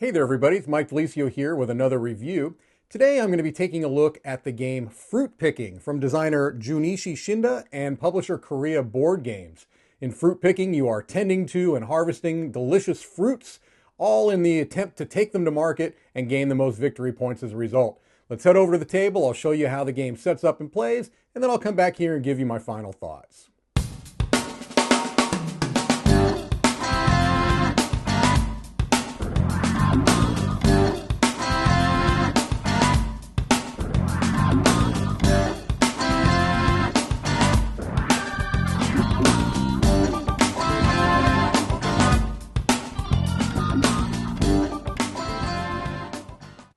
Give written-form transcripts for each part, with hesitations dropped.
Hey there everybody, it's Mike DiLisio here with another review. Today I'm going to be taking a look at the game Fruit Picking from designer Junichi Shinda and publisher Korea Board Games. In Fruit Picking you are tending to and harvesting delicious fruits, all in the attempt to take them to market and gain the most victory points as a result. Let's head over to the table, I'll show you how the game sets up and plays, and then I'll come back here and give you my final thoughts.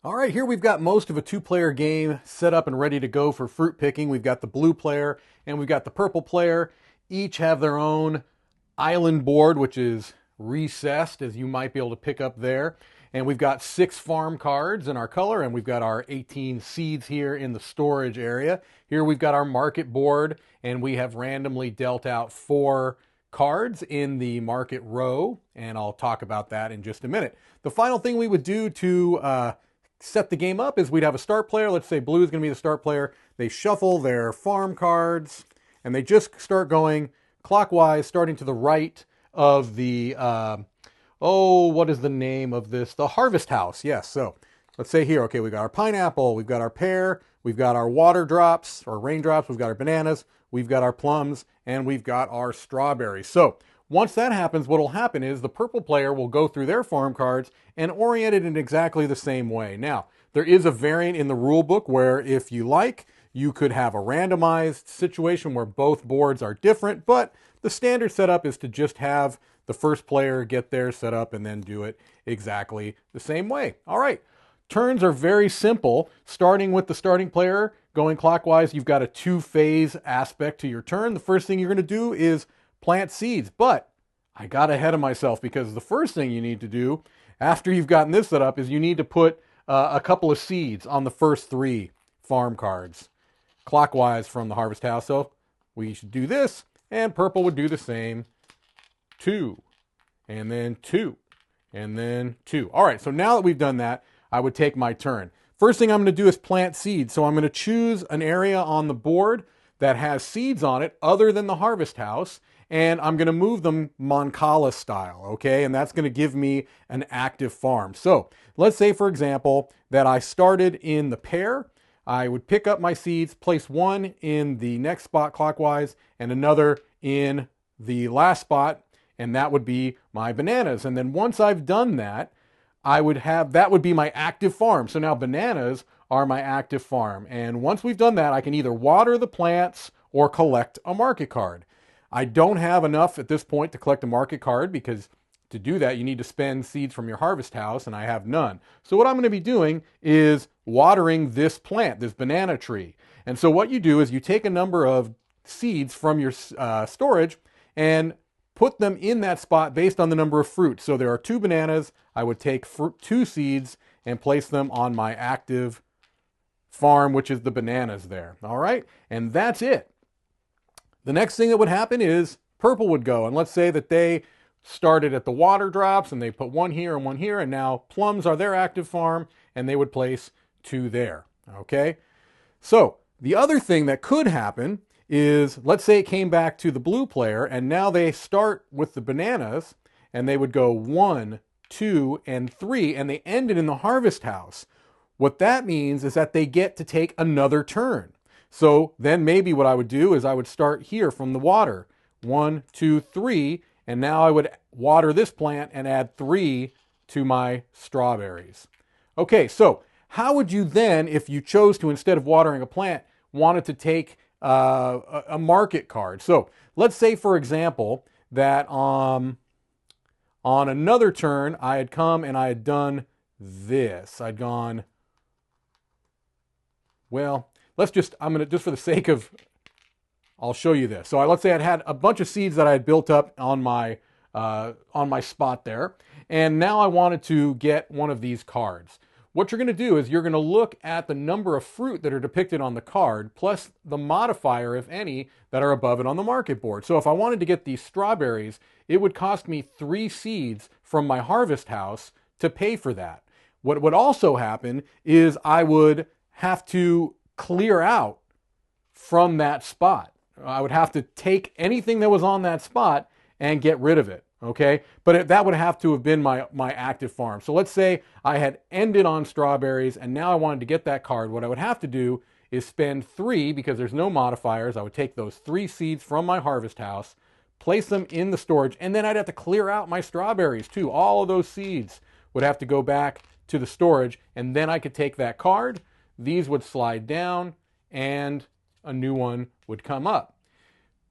All right, here we've got most of a two-player game set up and ready to go for fruit picking. We've got the blue player and we've got the purple player. Each have their own island board, which is recessed, as you might be able to pick up there. And we've got 6 farm cards in our color, and we've got our 18 seeds here in the storage area. Here we've got our market board, and we have randomly dealt out 4 cards in the market row, and I'll talk about that in just a minute. The final thing we would do to set the game up is we'd have a start player. Let's say blue is going to be the start player. They shuffle their farm cards and they just start going clockwise, starting to the right of the, what is the name of this? The harvest house. Yes. So let's say here, okay, we've got our pineapple, we've got our pear, we've got our water drops or raindrops, we've got our bananas, we've got our plums, and we've got our strawberries. So once that happens, what will happen is the purple player will go through their farm cards and orient it in exactly the same way. Now, there is a variant in the rule book where if you like, you could have a randomized situation where both boards are different, but the standard setup is to just have the first player get theirs set up and then do it exactly the same way. All right, turns are very simple. Starting with the starting player, going clockwise, you've got a 2-phase aspect to your turn. The first thing you're going to do is plant seeds, but I got ahead of myself because the first thing you need to do after you've gotten this set up is you need to put a couple of seeds on the first 3 farm cards clockwise from the harvest house. So we should do this, and purple would do the same. 2, and then 2, and then 2. All right, so now that we've done that, I would take my turn. First thing I'm going to do is plant seeds. So I'm going to choose an area on the board that has seeds on it other than the harvest house, and I'm going to move them mancala style, okay? And that's going to give me an active farm. So let's say, for example, that I started in the pear. I would pick up my seeds, place one in the next spot clockwise, and another in the last spot, and that would be my bananas. And then once I've done that, that would be my active farm. So now bananas are my active farm. And once we've done that, I can either water the plants or collect a market card. I don't have enough at this point to collect a market card because to do that, you need to spend seeds from your harvest house, and I have none. So what I'm going to be doing is watering this plant, this banana tree. And so what you do is you take a number of seeds from your storage and put them in that spot based on the number of fruits. So there are 2 bananas. I would take 2 seeds and place them on my active farm, which is the bananas there. All right, and that's it. The next thing that would happen is purple would go, and let's say that they started at the water drops and they put 1 here and 1 here, and now plums are their active farm and they would place 2 there. Okay, so the other thing that could happen is, let's say it came back to the blue player and now they start with the bananas and they would go 1, 2, and 3, and they ended in the harvest house. What that means is that they get to take another turn. So then maybe what I would do is I would start here from the water. 1, 2, 3, and now I would water this plant and add 3 to my strawberries. Okay, so how would you then, if you chose to, instead of watering a plant, wanted to take a market card? So let's say, for example, that on another turn, I had come and I had done this. I'd gone, well, I'm going to, just for the sake of, I'll show you this. So let's say I'd had a bunch of seeds that I had built up on my spot there, and now I wanted to get one of these cards. What you're going to do is you're going to look at the number of fruit that are depicted on the card, plus the modifier, if any, that are above it on the market board. So if I wanted to get these strawberries, it would cost me 3 seeds from my harvest house to pay for that. What would also happen is I would have to clear out from that spot. I would have to take anything that was on that spot and get rid of it, okay? But that would have to have been my active farm. So let's say I had ended on strawberries and now I wanted to get that card. What I would have to do is spend 3, because there's no modifiers. I would take those 3 seeds from my harvest house, place them in the storage, and then I'd have to clear out my strawberries too. All of those seeds would have to go back to the storage, and then I could take that card. These would slide down and a new one would come up.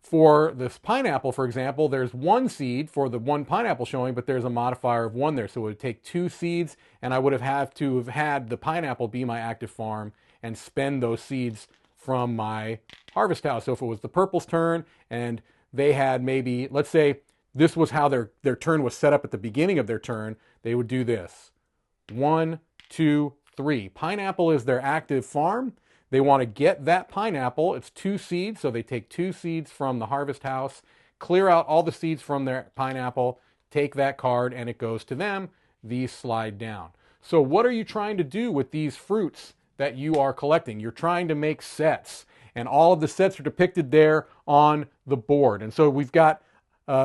For this pineapple, for example, there's 1 seed for the 1 pineapple showing, but there's a modifier of 1 there. So it would take 2 seeds, and I would have had to have had the pineapple be my active farm and spend those seeds from my harvest house. So if it was the purple's turn and they had maybe, let's say this was how their turn was set up at the beginning of their turn, they would do this. 1, 2, 3. Pineapple is their active farm. They want to get that pineapple. It's 2 seeds, so they take 2 seeds from the harvest house, clear out all the seeds from their pineapple, take that card, and it goes to them. These slide down. So what are you trying to do with these fruits that you are collecting? You're trying to make sets, and all of the sets are depicted there on the board. And so we've got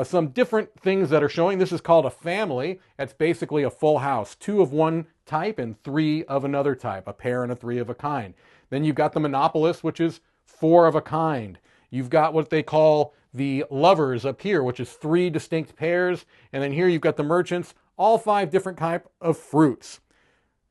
some different things that are showing. This is called a family. It's basically a full house, 2 of one type and 3 of another type, a pair and a 3 of a kind. Then you've got the monopolist, which is 4 of a kind. You've got what they call the lovers up here, which is 3 distinct pairs. And then here you've got the merchants, all 5 different type of fruits.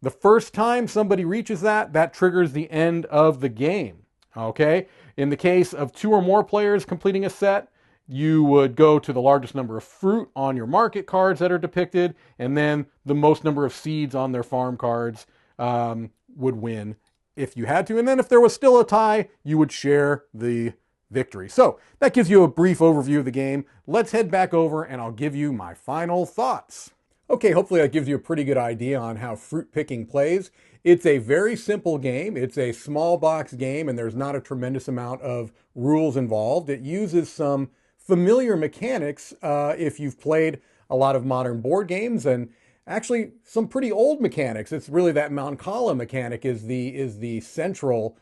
The first time somebody reaches that triggers the end of the game. Okay? In the case of 2 or more players completing a set, you would go to the largest number of fruit on your market cards that are depicted, and then the most number of seeds on their farm cards would win if you had to. And then if there was still a tie, you would share the victory. So that gives you a brief overview of the game. Let's head back over and I'll give you my final thoughts. Okay, hopefully that gives you a pretty good idea on how fruit picking plays. It's a very simple game. It's a small box game, and there's not a tremendous amount of rules involved. It uses some familiar mechanics if you've played a lot of modern board games, and actually some pretty old mechanics. It's really that mancala mechanic is the central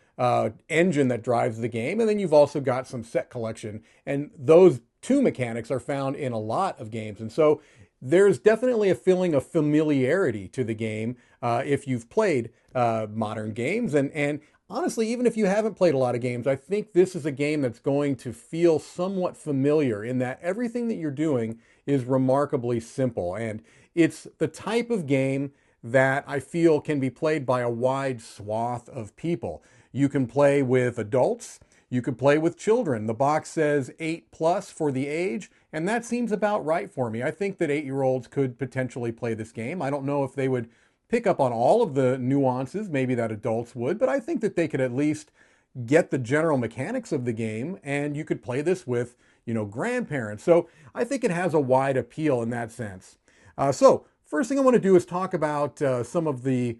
engine that drives the game, and then you've also got some set collection, and those 2 mechanics are found in a lot of games. And so there's definitely a feeling of familiarity to the game if you've played modern games. And honestly, even if you haven't played a lot of games, I think this is a game that's going to feel somewhat familiar in that everything that you're doing is remarkably simple. And it's the type of game that I feel can be played by a wide swath of people. You can play with adults. You could play with children. The box says 8+ for the age, and that seems about right for me. I think that 8-year-olds could potentially play this game. I don't know if they would pick up on all of the nuances, maybe that adults would, but I think that they could at least get the general mechanics of the game, and you could play this with, grandparents. So I think it has a wide appeal in that sense. So first thing I want to do is talk about some of the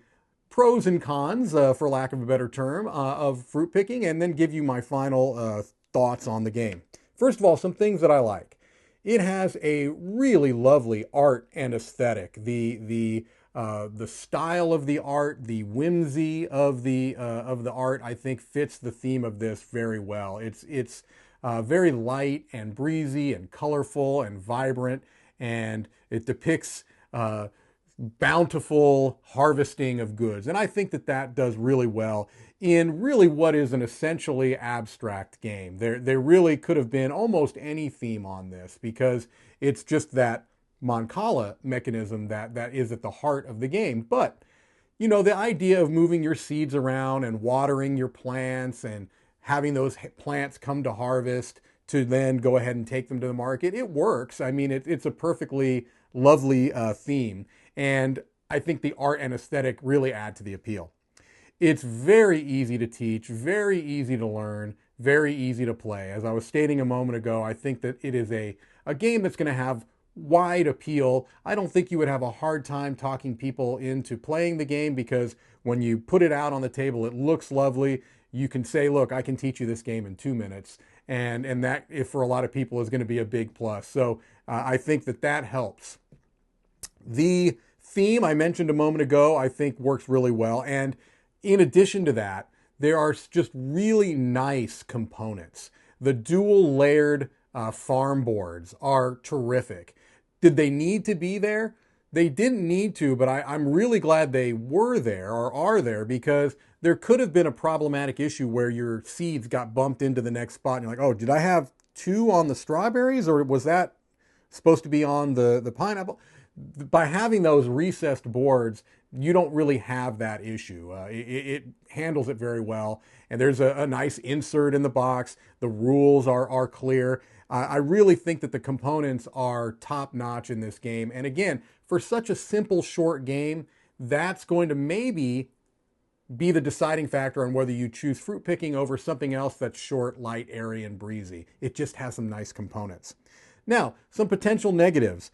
pros and cons, for lack of a better term, of fruit picking, and then give you my final thoughts on the game. First of all, some things that I like. It has a really lovely art and aesthetic. The style of the art, the whimsy of the art, I think fits the theme of this very well. It's very light and breezy and colorful and vibrant, and it depicts bountiful harvesting of goods. And I think that does really well in really what is an essentially abstract game. There really could have been almost any theme on this, because it's just that mancala mechanism that is at the heart of the game. But, the idea of moving your seeds around and watering your plants and having those plants come to harvest to then go ahead and take them to the market, it works. I mean, it's a perfectly lovely theme. And I think the art and aesthetic really add to the appeal. It's very easy to teach, very easy to learn, very easy to play. As I was stating a moment ago, I think that it is a game that's going to have wide appeal. I don't think you would have a hard time talking people into playing the game, because when you put it out on the table, it looks lovely. You can say, look, I can teach you this game in 2 minutes. And that, if for a lot of people, is going to be a big plus. So I think that helps. The theme I mentioned a moment ago, I think works really well. And in addition to that, there are just really nice components. The dual layered farm boards are terrific. Did they need to be there? They didn't need to, but I'm really glad they were there or are there, because there could have been a problematic issue where your seeds got bumped into the next spot and you're like, oh, did I have two on the strawberries, or was that supposed to be on the pineapple? By having those recessed boards, you don't really have that issue. It handles it very well. And there's a nice insert in the box. The rules are clear. I really think that the components are top notch in this game. And again, for such a simple, short game, that's going to maybe be the deciding factor on whether you choose fruit picking over something else that's short, light, airy, and breezy. It just has some nice components. Now, some potential negatives.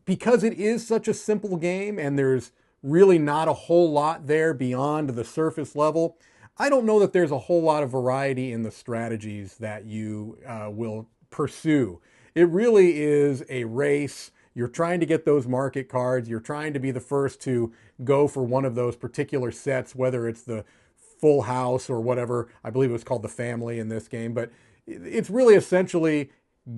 Because it is such a simple game and there's really not a whole lot there beyond the surface level, I don't know that there's a whole lot of variety in the strategies that you will pursue. It really is a race. You're trying to get those market cards. You're trying to be the first to go for one of those particular sets, whether it's the full house or whatever. I believe it was called the family in this game, but it's really essentially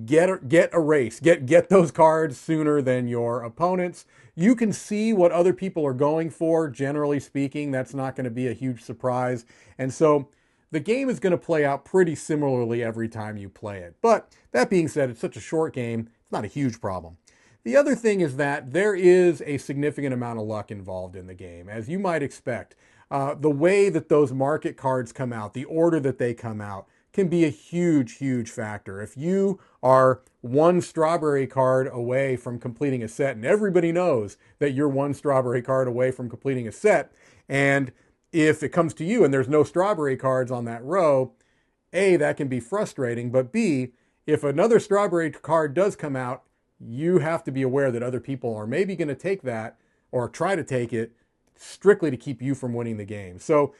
get a race. Get those cards sooner than your opponents. You can see what other people are going for. Generally speaking, that's not going to be a huge surprise. And so the game is going to play out pretty similarly every time you play it. But that being said, it's such a short game, it's not a huge problem. The other thing is that there is a significant amount of luck involved in the game, as you might expect. The way that those market cards come out, the order that they come out, can be a huge, huge factor. If you are one strawberry card away from completing a set, and everybody knows that you're one strawberry card away from completing a set, and if it comes to you and there's no strawberry cards on that row, A, that can be frustrating, but B, if another strawberry card does come out, you have to be aware that other people are maybe going to take that or try to take it strictly to keep you from winning the game. So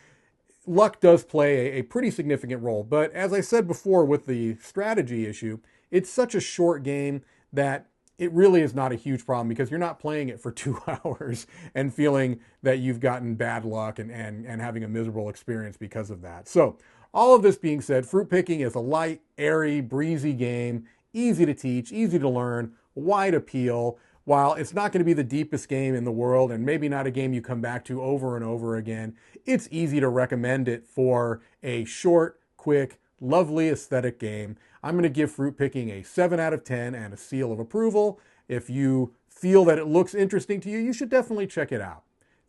luck does play a pretty significant role. But as I said before with the strategy issue, it's such a short game that it really is not a huge problem, because you're not playing it for 2 hours and feeling that you've gotten bad luck and having a miserable experience because of that. So all of this being said, fruit picking is a light, airy, breezy game, easy to teach, easy to learn, wide appeal. While it's not going to be the deepest game in the world, and maybe not a game you come back to over and over again, it's easy to recommend it for a short, quick, lovely aesthetic game. I'm going to give fruit picking a 7 out of 10 and a seal of approval. If you feel that it looks interesting to you, you should definitely check it out.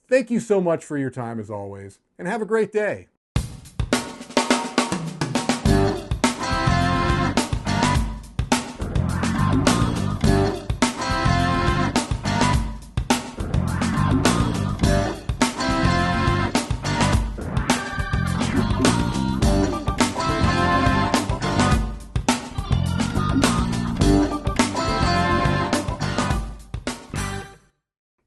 Thank you so much for your time as always, and have a great day.